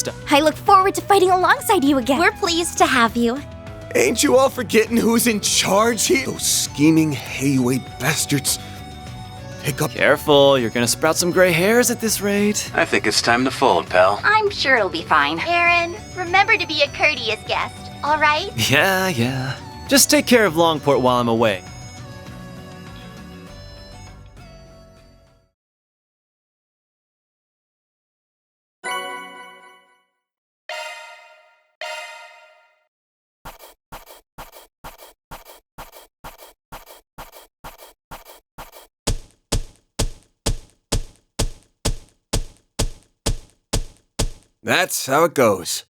stuff. I look forward to fighting alongside you again. We're pleased to have you. Ain't you all forgetting who's in charge here? Those scheming Hayway bastards. Pick up. Careful, you're gonna sprout some gray hairs at this rate. I think it's time to fold, pal. I'm sure it'll be fine. Aaron, remember to be a courteous guest, all right? Yeah. Just take care of Longport while I'm away. That's how it goes.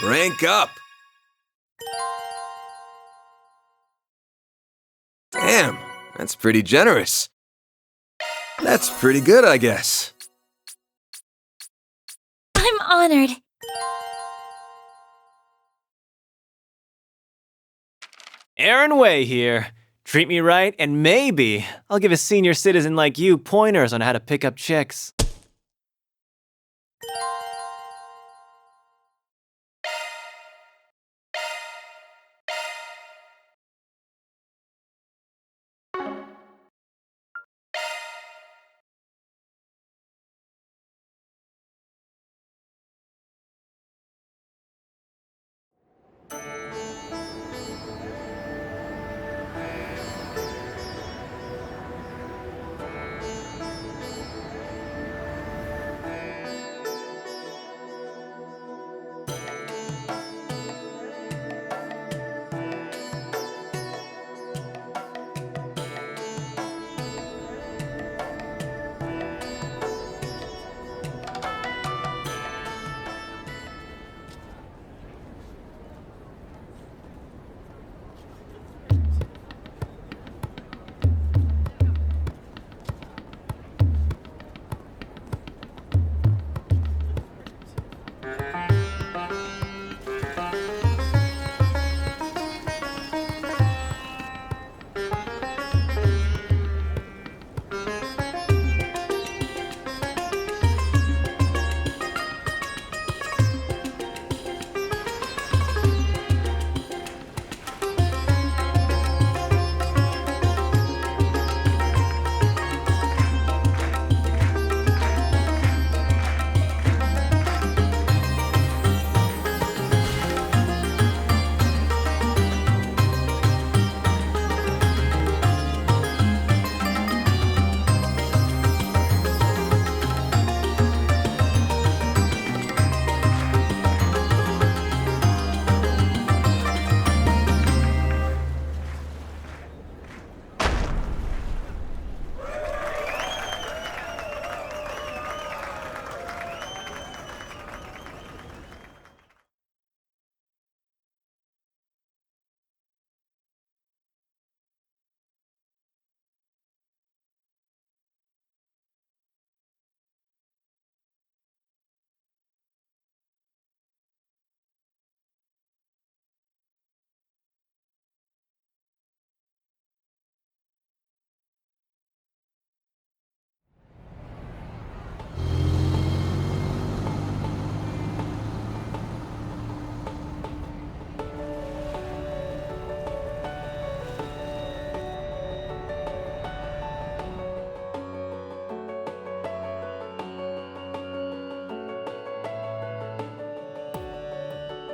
Rank up. Damn, that's pretty generous. That's pretty good, I guess. I'm honored. Aaron Way here. Treat me right, and maybe I'll give a senior citizen like you pointers on how to pick up chicks.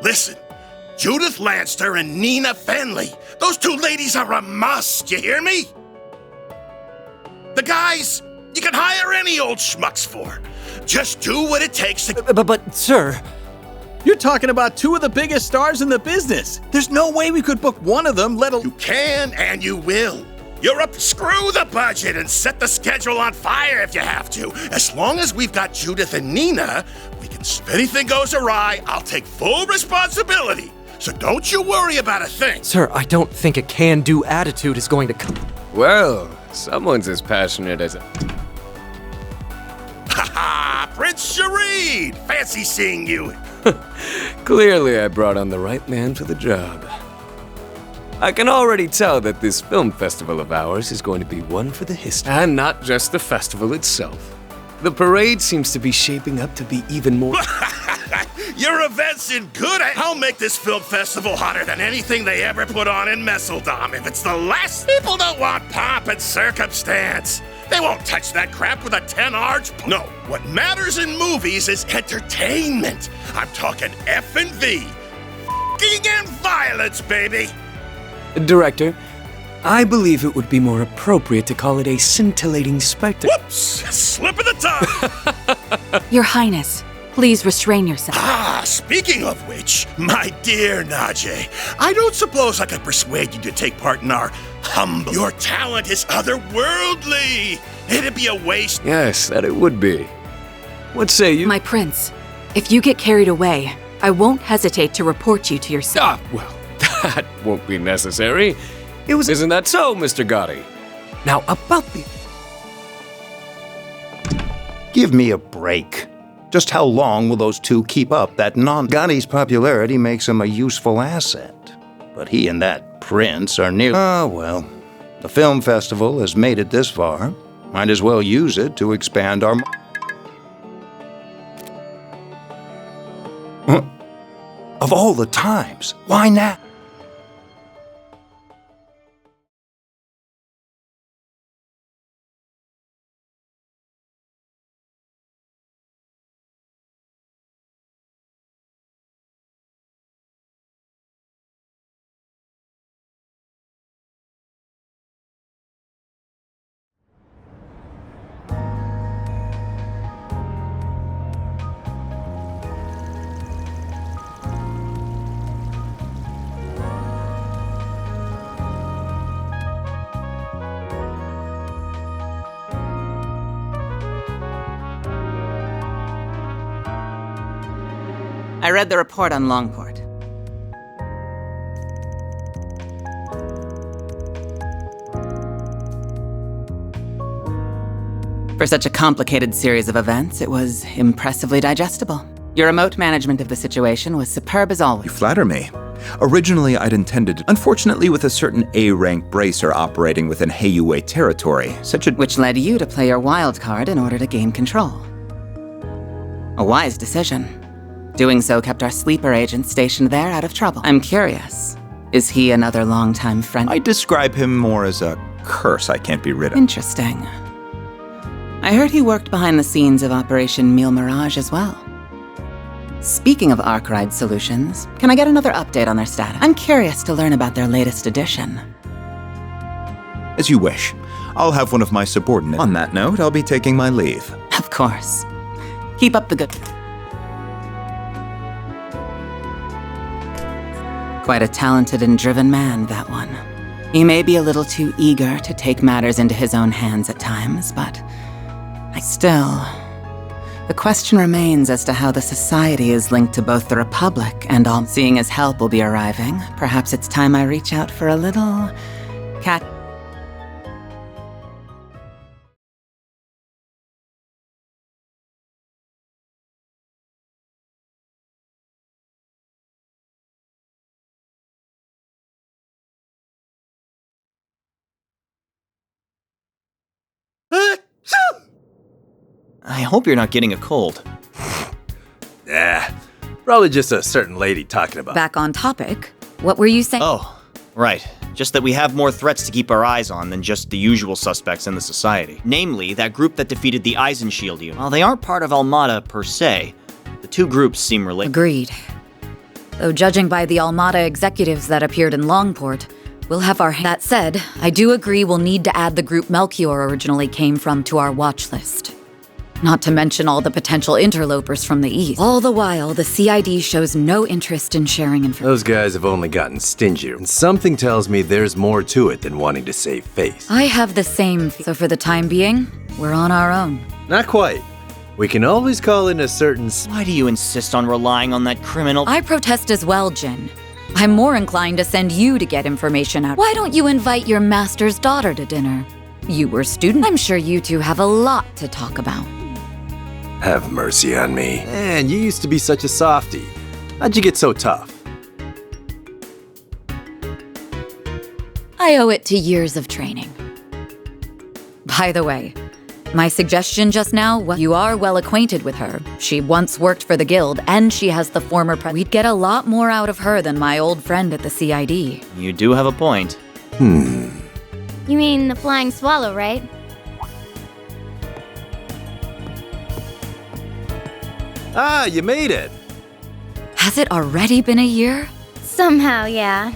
Listen, Judith Lanster and Nina Fenley. Those two ladies are a must, you hear me? The guys you can hire any old schmucks for. Just do what it takes to... But, sir, you're talking about two of the biggest stars in the business. There's no way we could book one of them, let alone... You can and you will. You're up, screw the budget and set the schedule on fire if you have to. As long as we've got Judith and Nina, we can... If anything goes awry, I'll take full responsibility. So don't you worry about a thing. Sir, I don't think a can-do attitude is going to come... Well, someone's as passionate as a... Ha-ha! Prince Shareed! Fancy seeing you. Clearly I brought on the right man for the job. I can already tell that this film festival of ours is going to be one for the history. And not just the festival itself. The parade seems to be shaping up to be even more... Your event's in good. I'll make this film festival hotter than anything they ever put on in Messeldom. If it's the last, people don't want pomp and circumstance. They won't touch that crap with a 10-arch. No, what matters in movies is entertainment. I'm talking F&V. F***ing and violence, baby. Director, I believe it would be more appropriate to call it a scintillating spectacle. Whoops! Slip of the tongue. Your Highness, please restrain yourself. Speaking of which, my dear Najee, I don't suppose I could persuade you to take part in our humble. Your talent is otherworldly. It'd be a waste. Yes, that it would be. What say you? My prince, if you get carried away, I won't hesitate to report you to your son. Well, that won't be necessary. Isn't that so, Mr. Gotti? Now, about the... Give me a break. Just how long will those two keep up that Gotti's popularity makes him a useful asset. But he and that prince are near... well. The film festival has made it this far. Might as well use it to expand our... Of all the times, why now? I read the report on Longport. For such a complicated series of events, it was impressively digestible. Your remote management of the situation was superb as always. You flatter me. Originally, I'd intended to... Unfortunately, with a certain A-rank bracer operating within Heiyue territory, Which led you to play your wild card in order to gain control. A wise decision. Doing so kept our sleeper agent stationed there out of trouble. I'm curious, is he another longtime friend? I describe him more as a curse I can't be rid of. Interesting. I heard he worked behind the scenes of Operation Meal Mirage as well. Speaking of Arkwright Solutions, can I get another update on their status? I'm curious to learn about their latest edition. As you wish. I'll have one of my subordinates. On that note, I'll be taking my leave. Of course. Keep up the good... Quite a talented and driven man, that one. He may be a little too eager to take matters into his own hands at times, but still, the question remains as to how the Society is linked to both the Republic and all. Seeing as help will be arriving, perhaps it's time I reach out for a little cat. I hope you're not getting a cold. Probably just a certain lady talking about. Back on topic, what were you saying? Oh, right. Just that we have more threats to keep our eyes on than just the usual suspects in the Society. Namely, that group that defeated the Eisenshield unit. While they aren't part of Almada per se, the two groups seem related. Agreed. Though judging by the Almada executives that appeared in Longport, we'll have our... That said, I do agree we'll need to add the group Melchior originally came from to our watch list. Not to mention all the potential interlopers from the east. All the while, the CID shows no interest in sharing information. Those guys have only gotten stingier, and something tells me there's more to it than wanting to save face. I have the same so for the time being, we're on our own. Not quite. We can always call in a certain... Why do you insist on relying on that criminal? I protest as well, Jin. I'm more inclined to send you to get information out. Why don't you invite your master's daughter to dinner? You were student. I'm sure you two have a lot to talk about. Have mercy on me. Man, you used to be such a softie. How'd you get so tough? I owe it to years of training. By the way, My suggestion just now, you are well acquainted with her. She once worked for the guild, and she has the former We'd get a lot more out of her than my old friend at the CID. You do have a point. You mean the flying swallow, right? Ah, you made it. Has it already been a year? Somehow, yeah.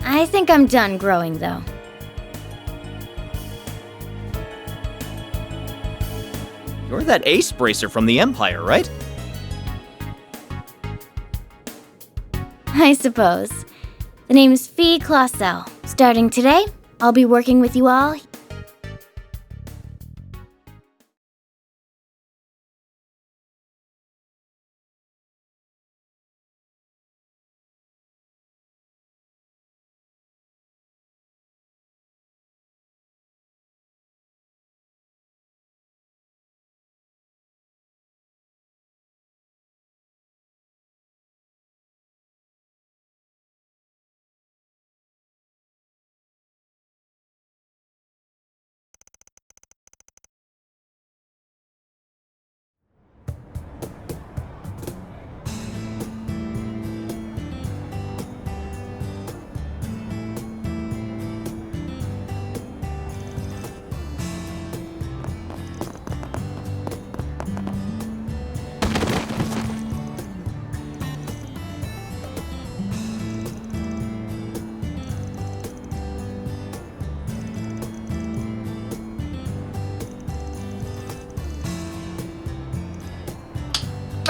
I think I'm done growing, though. You're that ace bracer from the Empire, right? I suppose. The name's Fee Clausel. Starting today, I'll be working with you all.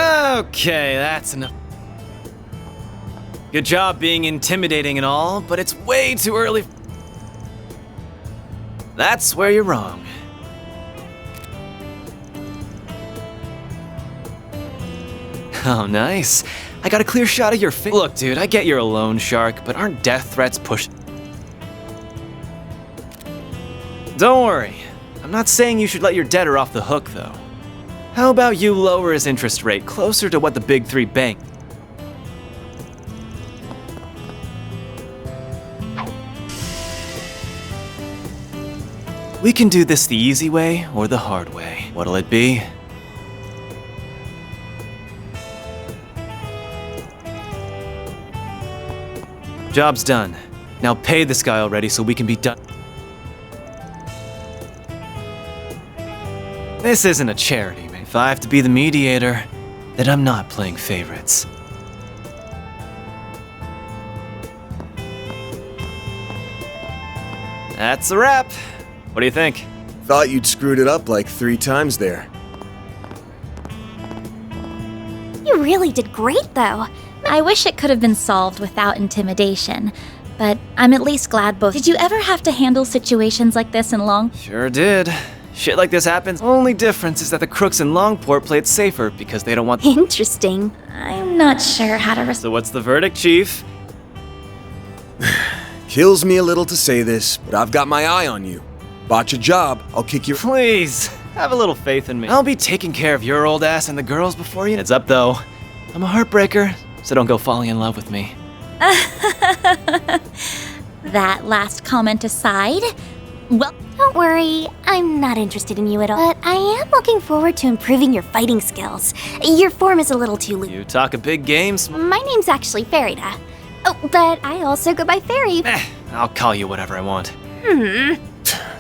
Okay, that's enough. Good job being intimidating and all, but it's way too early. That's where you're wrong. Oh, nice. I got a clear shot of your face. Look, dude, I get you're a loan shark, but aren't death threats push? Don't worry. I'm not saying you should let your debtor off the hook, though. How about you lower his interest rate closer to what the big three bank? We can do this the easy way or the hard way. What'll it be? Job's done. Now pay this guy already so we can be done. This isn't a charity, man. If I have to be the mediator, then I'm not playing favorites. That's a wrap. What do you think? Thought you'd screwed it up like 3 times there. You really did great, though. I wish it could have been solved without intimidation, but I'm at least glad both. Did you ever have to handle situations like this in Long? Sure did. Shit like this happens. Only difference is that the crooks in Longport play it safer because they don't want. Interesting. I'm not sure how to. So what's the verdict, Chief? Kills me a little to say this, but I've got my eye on you. Botch a job, I'll kick your. Please, have a little faith in me. I'll be taking care of your old ass and the girls before you. Heads up, though. I'm a heartbreaker, so don't go falling in love with me. That last comment aside, well, don't worry, I'm not interested in you at all. But I am looking forward to improving your fighting skills. Your form is a little too loose. You talk a big game. My name's actually Farida. Oh, but I also go by Fairy. I'll call you whatever I want.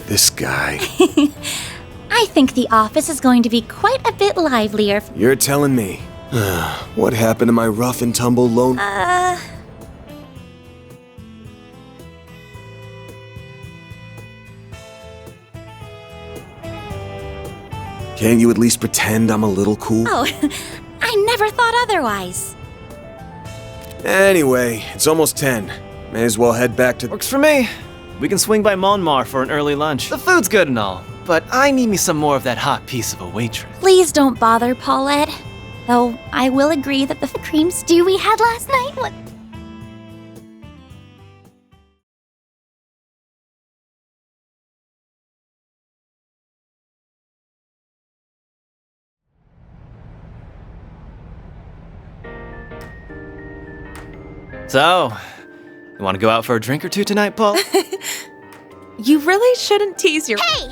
This guy. I think the office is going to be quite a bit livelier. You're telling me. What happened to my rough and tumble loan? Can't you at least pretend I'm a little cool? Oh, I never thought otherwise. Anyway, it's almost 10. May as well head back to. Works for me. We can swing by Monmar for an early lunch. The food's good and all, but I need me some more of that hot piece of a waitress. Please don't bother, Paulette. Though I will agree that the cream stew we had last night was. So, you want to go out for a drink or two tonight, Paul? You really shouldn't tease your. Hey!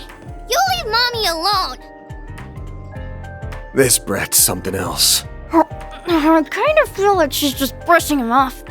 You leave Mommy alone! This brat's something else. I kind of feel like she's just brushing him off.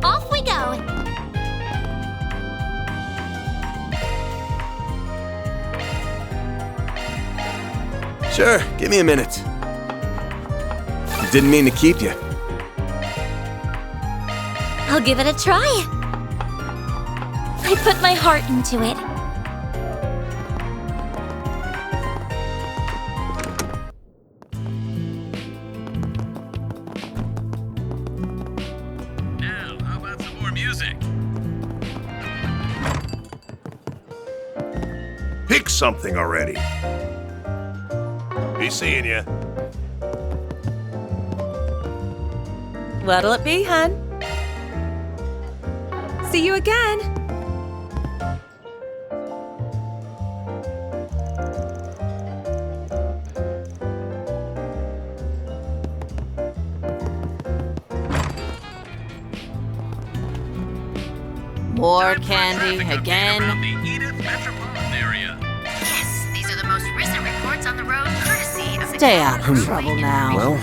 Off we go. Sure, give me a minute. Didn't mean to keep you. I'll give it a try. I put my heart into it. Now, how about some more music? Pick something already. Be seeing you. What'll it be, hun? See you again. More candy again. Yes, these are the most recent reports on the road, courtesy of the Stay out of trouble now. Well,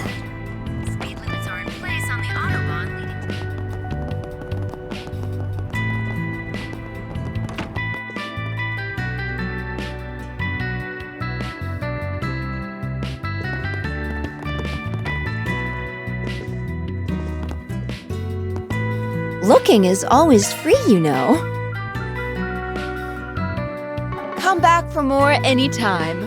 speed limits are in place on the Autobahn leading to Looking is always free, you know. Come back for more anytime.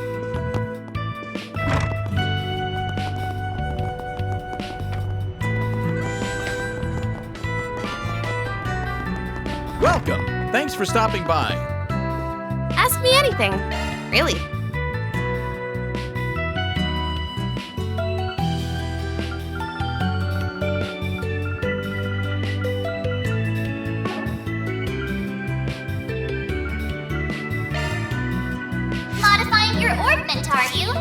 Welcome. Thanks for stopping by. Ask me anything. Really. Modifying your orbment, are you?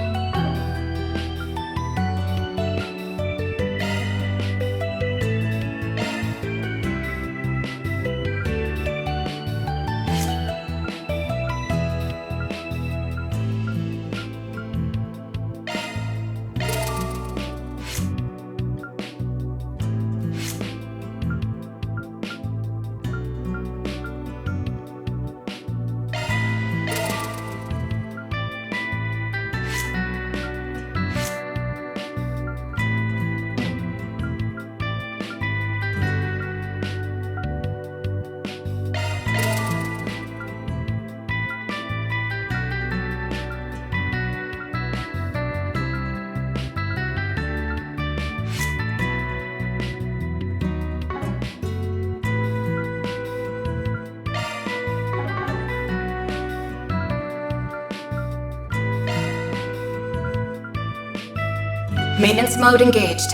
Maintenance mode engaged.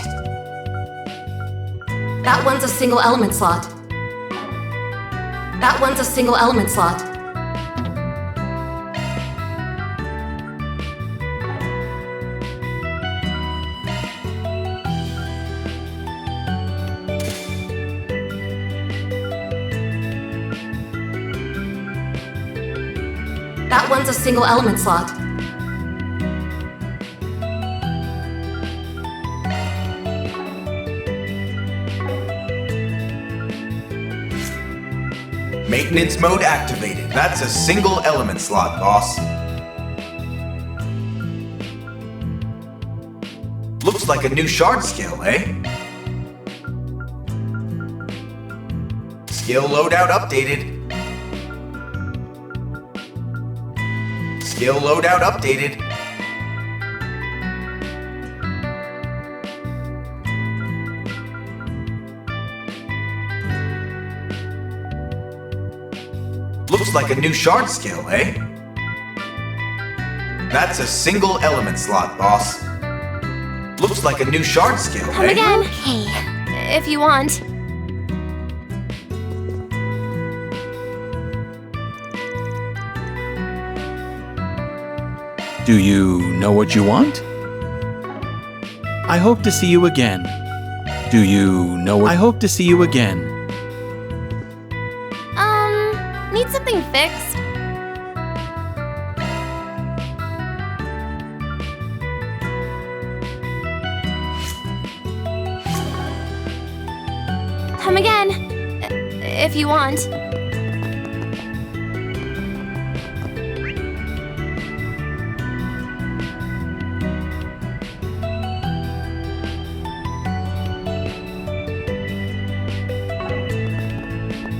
That one's a single element slot. That one's a single element slot. That one's a single element slot. Maintenance mode activated. That's a single element slot, boss. Looks like a new shard skill, eh? Skill loadout updated. Skill loadout updated. Looks like a new shard skill, eh? That's a single element slot, boss. Looks like a new shard skill, Come eh? again. Hey, if you want. Do you know what you want? I hope to see you again. Do you know what? I hope to see you again. Need something fixed? Come again, if you want.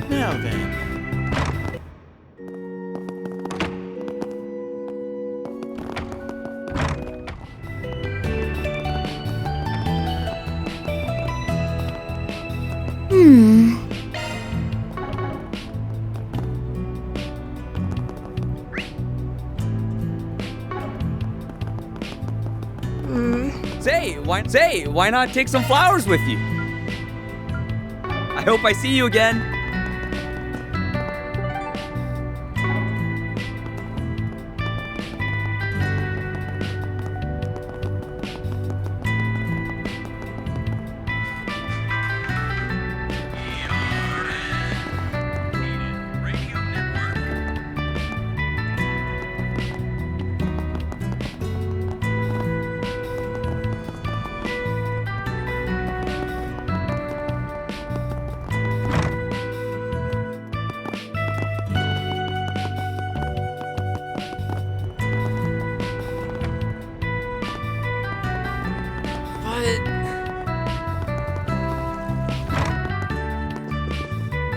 Now then. Say, why not take some flowers with you? I hope I see you again.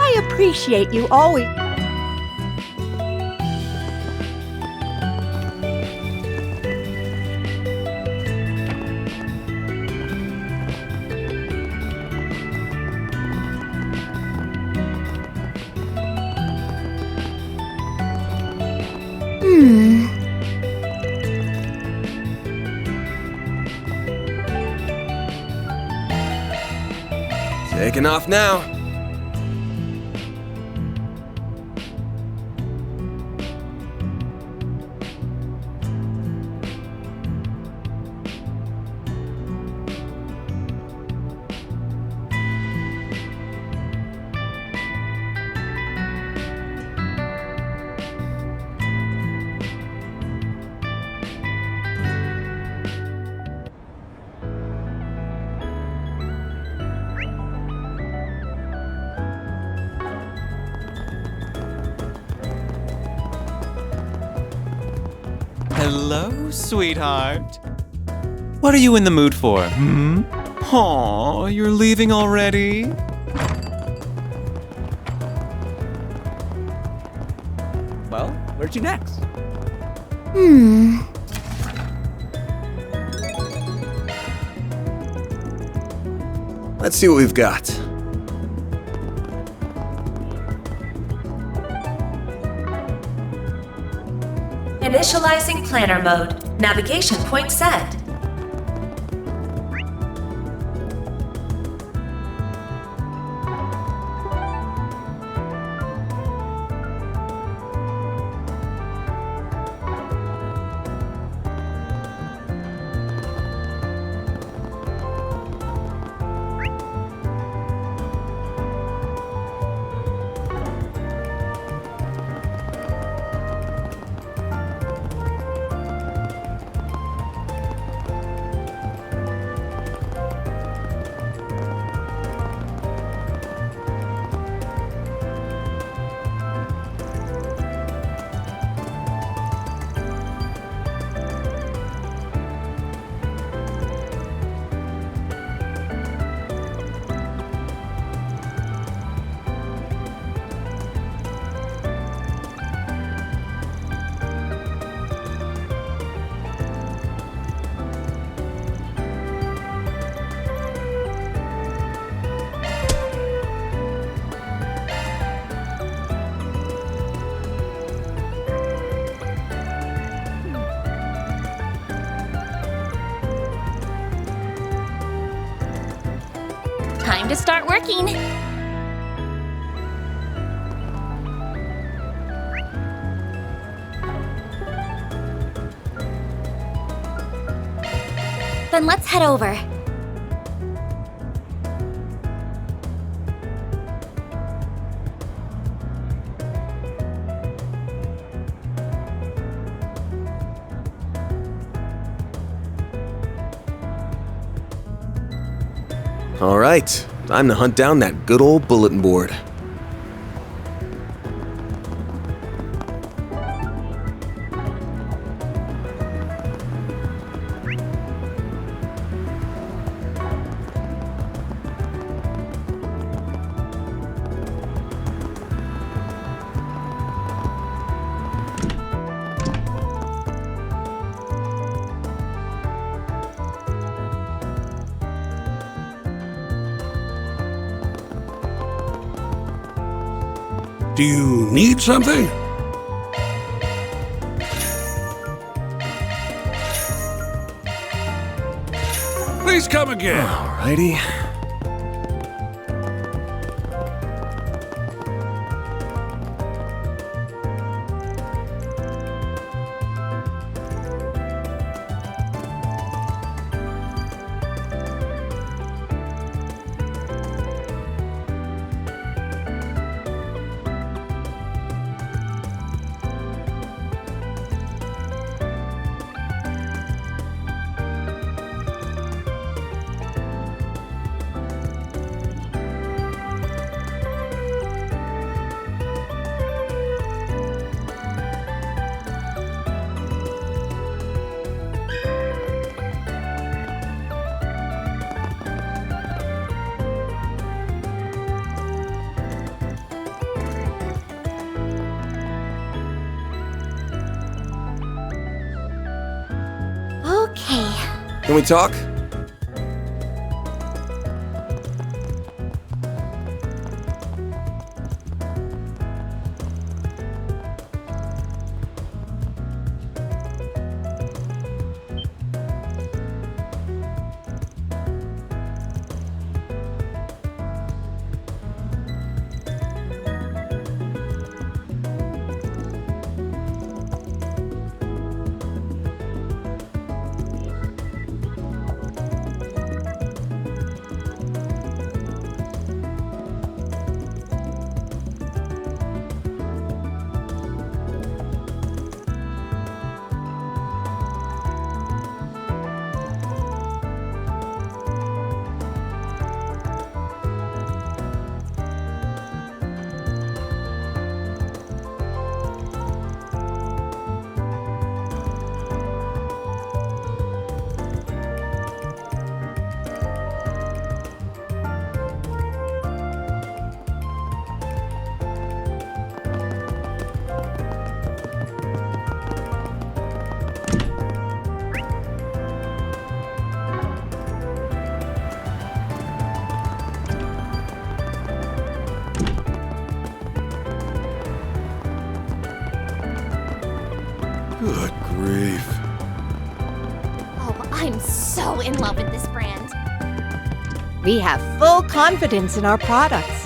I appreciate you always. Taking off now. Hello, sweetheart. What are you in the mood for, Aw, you're leaving already? Well, where to next? Let's see what we've got. Initializing planner mode. Navigation point set. to start working. Then let's head over. All right, time to hunt down that good old bulletin board. Do you need something? Please come again. Alrighty. Okay. Can we talk? Good grief. Oh, I'm so in love with this brand. We have full confidence in our products.